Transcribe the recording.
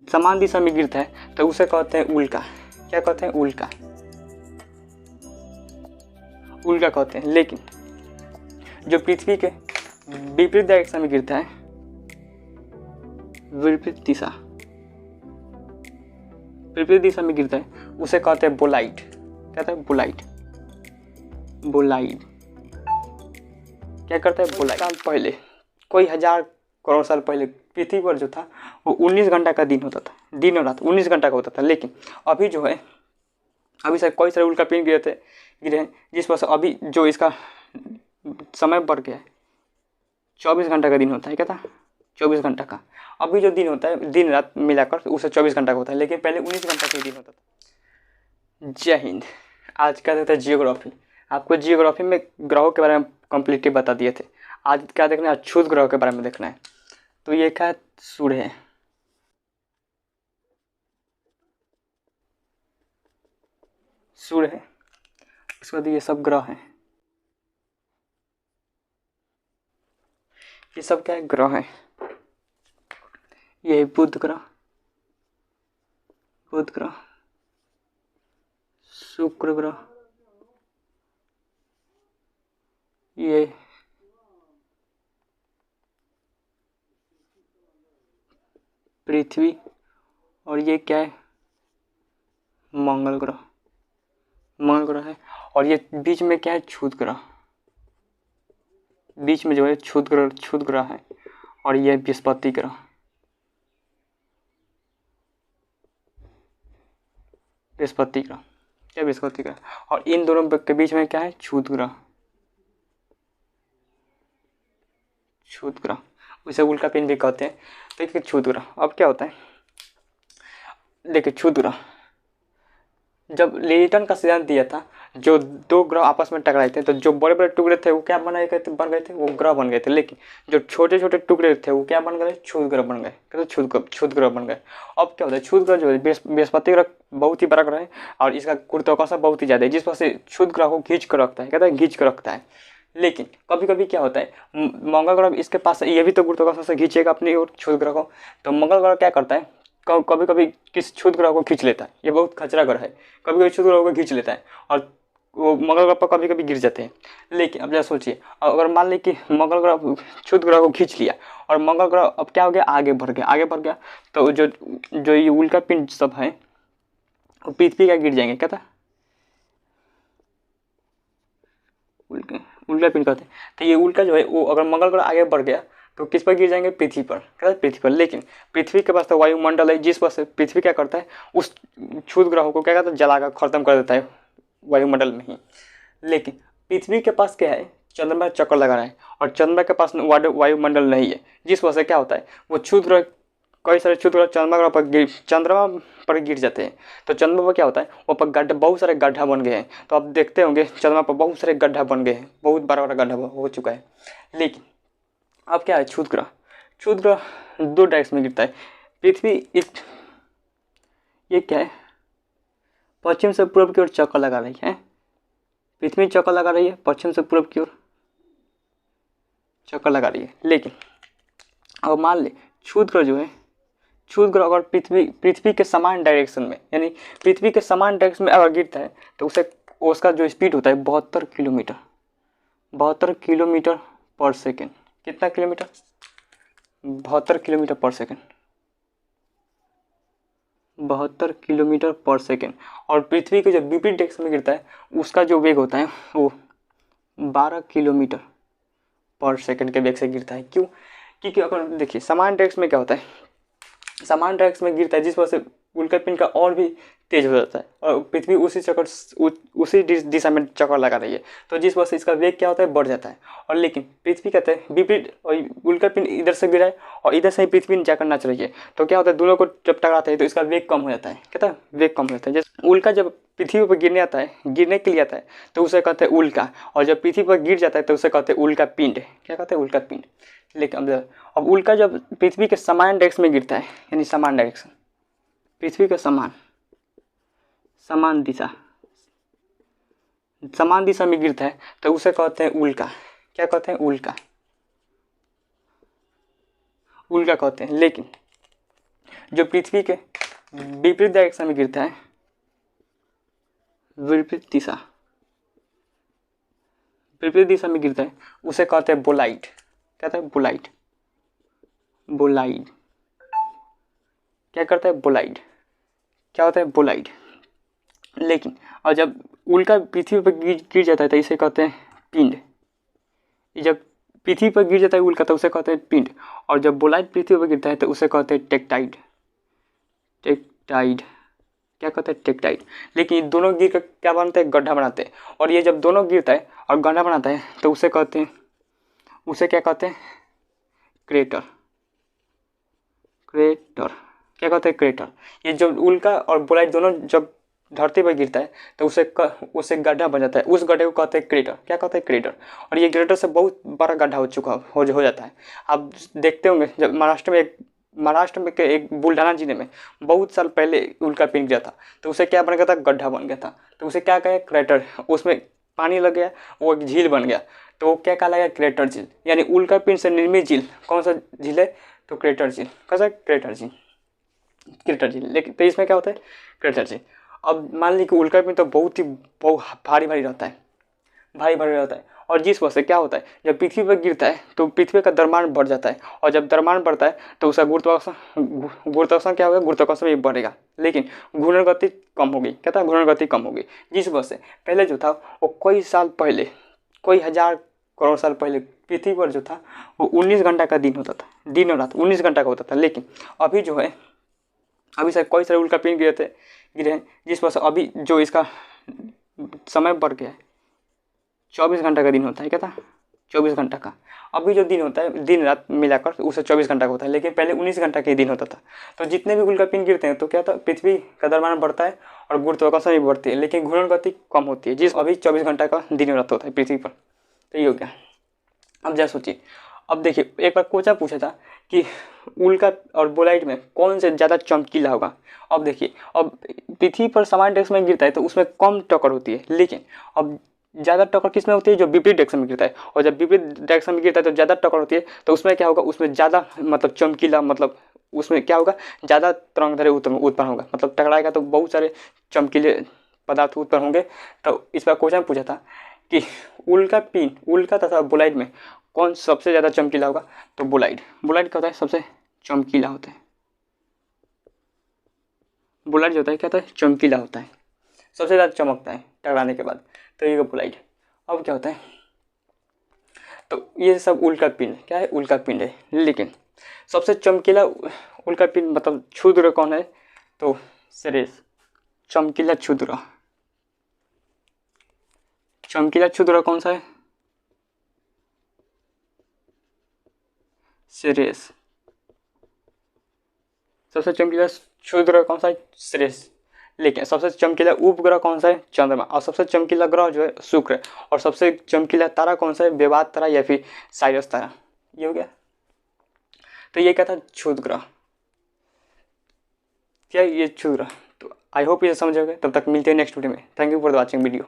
समान दिशा में गिरता है तो उसे कहते हैं उल्का। क्या कहते हैं? उल्का। उल्का कहते हैं। लेकिन जो पृथ्वी के विपरीत डायरेक्शन में गिरता है, विपरीत दिशा में गिरता है, उसे कहते हैं बोलाइट। कहते हैं बोलाइट। बोलाइट क्या करता है? बोलाइट। साल पहले, कोई 1000 करोड़ साल पहले पृथ्वी पर जो था वो 19 घंटा का दिन होता था, दिन और रात 19 घंटा का होता था। लेकिन अभी जो है, अभी सर कई सारे उल्कापिंड गिरे हैं, जिस वजह से अभी जो इसका समय बढ़ गया है, 24 घंटा का दिन होता है। क्या था? 24 घंटा का। अभी जो दिन होता है, दिन रात मिलाकर उसे 24 घंटा का होता है, लेकिन पहले 19 घंटा का दिन होता था। जय हिंद। आज क्या देखते हैं? जियोग्राफी। आपको जियोग्राफी में ग्रहों के बारे में कंप्लीटली बता दिए थे। आज क्या देखना है? अछूत ग्रहों के बारे में देखना है। तो ये क्या? सूर्य है। सूर्य है। उसके बाद ये सब ग्रह हैं। ये सब क्या है? ग्रह हैं। ये बुध ग्रह, शुक्र ग्रह, ये पृथ्वी, और ये क्या है? मंगल ग्रह है। और ये बीच में क्या है? क्षुद्र ग्रह। बीच में जो है क्षुद्र ग्रह है। और ये बृहस्पति ग्रह। क्या? बृहस्पति ग्रह। और इन दोनों के बीच में क्या है? क्षुद्र ग्रह। उसे उल्कापिंड भी कहते हैं। तो देखिए क्षुद्र ग्रह, अब क्या होता है? देखिए क्षुद्र ग्रह, जब न्यूटन का सिद्धांत दिया था, जो दो ग्रह आपस में टकराए थे, तो जो बड़े बड़े टुकड़े थे वो क्या बन गए थे? वो ग्रह बन गए थे। लेकिन जो छोटे छोटे टुकड़े थे वो क्या बन गए? क्षुद्र ग्रह बन गए। क्षुद्र ग्रह बन गए। अब क्या होता है? क्षुद्र ग्रह जो है, बृहस्पति ग्रह बहुत ही बड़ा ग्रह है और इसका गुरुत्वाकर्षण बहुत ही ज़्यादा है, जिस वजह से क्षुद्र ग्रह को खींच कर रखता है। कहता है खींच कर रखता है। लेकिन कभी कभी क्या होता है, मंगल ग्रह इसके पास, ये भी तो गुरुत्वाकर्षण से खींचेगा अपनी ओर क्षुद्र ग्रह को। तो मंगल ग्रह क्या करता है? कभी कभी किस क्षुद्र ग्रह को खींच लेता है। ये बहुत खतरा ग्रह है। कभी कभी क्षुद्र ग्रह को खींच लेता है और वो मंगल ग्रह पर कभी कभी गिर जाते हैं। लेकिन अब जरा सोचिए, अगर मान ली कि मंगल ग्रह क्षुद्र ग्रह को खींच लिया और मंगल ग्रह अब क्या हो गया? आगे बढ़ गया। तो जो ये उल्कापिंड सब है वो पृथ्वी का गिर जाएंगे। क्या था? उल्कापिंड कहते हैं। तो ये उल्का जो है वो अगर मंगल ग्रह आगे बढ़ गया तो किस पर गिर जाएंगे? पृथ्वी पर। क्या? पृथ्वी पर। लेकिन पृथ्वी के पास तो वायुमंडल है, जिस वजह से पृथ्वी क्या करता है? उस क्षुद्र ग्रहों को क्या करता है? जलाकर खत्म कर देता है वायुमंडल में ही। लेकिन पृथ्वी के पास क्या है? चंद्रमा चक्कर लगा रहा है और चंद्रमा के पास वायुमंडल नहीं है, जिस वजह से क्या होता है? वो क्षुद्र ग्रह, कई सारे क्षुद्र ग्रह चंद्रमा पर गिर जाते हैं। तो चंद्रमा पर क्या होता है? वो पर गड्ढा, बहुत सारे गड्ढा बन गए हैं। तो आप देखते होंगे चंद्रमा पर बहुत सारे गड्ढा बन गए हैं, बहुत बड़ा गड्ढा हो चुका है। लेकिन अब क्या है? क्षुद्र ग्रह 2 डायरेक्शन में गिरता है। पृथ्वी ये क्या है? पश्चिम से पूर्व की ओर चक्कर लगा रही है। पृथ्वी चक्कर लगा रही है पश्चिम से पूर्व की ओर चक्कर लगा रही है। लेकिन अब मान ले क्षुद्र ग्रह जो है, क्षुद्र ग्रह अगर पृथ्वी के समान डायरेक्शन में, यानी पृथ्वी के समान डायरेक्शन में अगर गिरता है तो उसका जो स्पीड होता है 72 किलोमीटर पर सेकेंड। कितना किलोमीटर? 72 किलोमीटर पर सेकेंड। 72 किलोमीटर पर सेकेंड। और पृथ्वी के जो विपरीत डायरेक्शन में गिरता है उसका जो वेग होता है वो 12 किलोमीटर पर सेकेंड के वेग से गिरता है। क्यों? क्योंकि अगर देखिए समान डायरेक्शन में क्या होता है? समान डायरेक्शन में गिरता है, जिस वजह से उल्कापिंड का और भी तेज हो जाता है और पृथ्वी उसी दिशा में चक्कर लगा रही है, तो जिस वजह से इसका वेग क्या होता है? बढ़ जाता है। और लेकिन पृथ्वी कहते हैं विपरीत, उल्कापिंड इधर से गिरा है और इधर से ही पृथ्वी जाकर नाच रही है, तो क्या होता है? दोनों को जब टकराता है तो इसका वेग कम हो जाता है। कहता है वेग कम हो जाता है। जैसे उल्का जब पृथ्वी पर गिरने के लिए आता है तो उसे कहते हैं उल्का, और जब पृथ्वी पर गिर जाता है तो उसे कहते हैं उल्कापिंड। क्या कहते हैं? उल्कापिंड। लेकिन अब उल्का जब पृथ्वी के समान डायरेक्शन में गिरता है, यानी समान डायरेक्शन, पृथ्वी के समान दिशा में गिरता है तो उसे कहते हैं उल्का। क्या कहते हैं? उल्का कहते हैं। लेकिन जो पृथ्वी के विपरीत डायरेक्शन में गिरता है, विपरीत दिशा में गिरता है, उसे कहते हैं बोलाइड। कहते हैं बोलाइड। बोलाइड क्या करता है? बोलाइड। क्या होता है? बोलाइड। लेकिन और जब उल्का पृथ्वी पर गिर जाता है तो इसे कहते हैं पिंड। जब पृथ्वी पर गिर जाता है उल्का तो उसे कहते हैं पिंड, और जब बोलाइड पृथ्वी पर गिरता है तो उसे कहते हैं टेक्टाइड। टेक्टाइड क्या कहते हैं? टेक्टाइड। लेकिन दोनों गिर कर क्या बनाते हैं? गड्ढा बनाते हैं। और ये जब दोनों गिरता है और गड्ढा बनाता है तो उसे कहते हैं, उसे क्या कहते हैं? क्रेटर। क्रेटर क्या कहते हैं? क्रेटर। ये जब उल्का और बोलाइड दोनों जब धरती पर गिरता है तो उसे गड्ढा बन जाता है, उस गड्ढे को कहते हैं क्रेटर। क्या कहते हैं? क्रेटर। और ये क्रेटर से बहुत बड़ा गड्ढा हो जाता है। आप देखते होंगे जब महाराष्ट्र में के एक बुल्ढाना जिले में बहुत साल पहले उल्का पिंड गया था तो उसे क्या बन गया था? गड्ढा बन गया था। तो उसे क्या कहे? क्रेटर। उसमें पानी लग गया, वो एक झील बन गया, तो वो क्या कहलाया? क्रेटर झील। यानी उल्का पिंड से निर्मित झील कौन सा झील है? तो क्रेटर झील। कैसा? क्रेटर झील। क्रेटर झील। लेकिन तो इसमें क्या होता है? क्रेटर झील। अब मान ली कि उल्का पिंड तो बहुत भारी भारी रहता है, भारी भारी रहता है। और जिस वजह से क्या होता है, जब पृथ्वी पर गिरता है तो पृथ्वी का द्रव्यमान बढ़ जाता है, और जब द्रव्यमान बढ़ता है तो उसका गुरुत्वाकर्षण क्या होगा? गुरुत्वाकर्षण भी बढ़ेगा, लेकिन घूर्णन गति कम होगी। कहता है घूर्णन गति कम होगी। जिस वजह से पहले जो था वो कई साल पहले, कई हजार करोड़ साल पहले पृथ्वी पर जो था वो 19 घंटा का दिन होता था, दिन और रात 19 घंटा का होता था। लेकिन अभी जो है, अभी से कई सारे उल्का पिंड गिरे हैं, जिस वजह से अभी जो इसका समय बढ़ गया है, 24 घंटा का दिन होता है। क्या था? 24 घंटा का। अभी जो दिन होता है दिन रात मिलाकर उसे 24 घंटा का होता है, लेकिन पहले 19 घंटा के दिन होता था। तो जितने भी उल्का पिंड गिरते हैं तो क्या था? पृथ्वी का द्रव्यमान बढ़ता है और गुरुत्वाकर्षण भी बढ़ती है, लेकिन घूर्णन गति कम होती है, जिस अभी 24 घंटा का दिन रात होता है पृथ्वी पर। तो ये हो गया। अब जरा सोचिए, अब देखिए एक बार कोचा पूछा था कि उल्का और बोलाइड में कौन से ज़्यादा चमकीला होगा। अब देखिए, अब पृथ्वी पर सामान्य डायरेक्शन में गिरता है तो उसमें कम टक्कर होती है, लेकिन अब ज़्यादा टक्कर किस में होती है? जो विपरीत डायरेक्शन में गिरता है। और जब विपरीत डायरेक्शन में गिरता है तो ज़्यादा टक्कर होती है, तो उसमें क्या होगा? उसमें ज़्यादा मतलब चमकीला, मतलब उसमें क्या होगा? ज़्यादा तरंगदैर्घ्य उत्पन्न होगा, मतलब टकराएगा तो बहुत सारे चमकीले पदार्थ उत्पन्न होंगे। तो इस पर क्वेश्चन पूछा था कि उल्का तथा बोलाइड में कौन सबसे ज़्यादा चमकीला होगा? तो बोलाइड क्या होता है? सबसे चमकीला होता है। बोलाइड जो होता है क्या होता है? चमकीला होता है, सबसे ज़्यादा चमकता है टकराने के बाद। तो ये बोलाइड। अब क्या होता है? तो ये सब उल्का पिंड क्या है? उल्का पिंड है। लेकिन सबसे चमकीला उल्का पिंड मतलब क्षुद्र कौन है? तो सेरेस। चमकीला क्षुद्र कौन सा है? सेरेस। सबसे चमकीला क्षुद्र कौन सा है? सेरेस। लेकिन सबसे चमकीला उपग्रह कौन सा है? चंद्रमा। और सबसे चमकीला ग्रह जो है शुक्र है। और सबसे चमकीला तारा कौन सा है? विवाद तारा या फिर साइरस तारा। ये हो गया। तो ये क्या था? क्षुद्र ग्रह। क्या ये क्षुद्र ग्रह? तो आई होप ये समझ गए। तब तक मिलते हैं नेक्स्ट वीडियो में। Thank you for the watching video.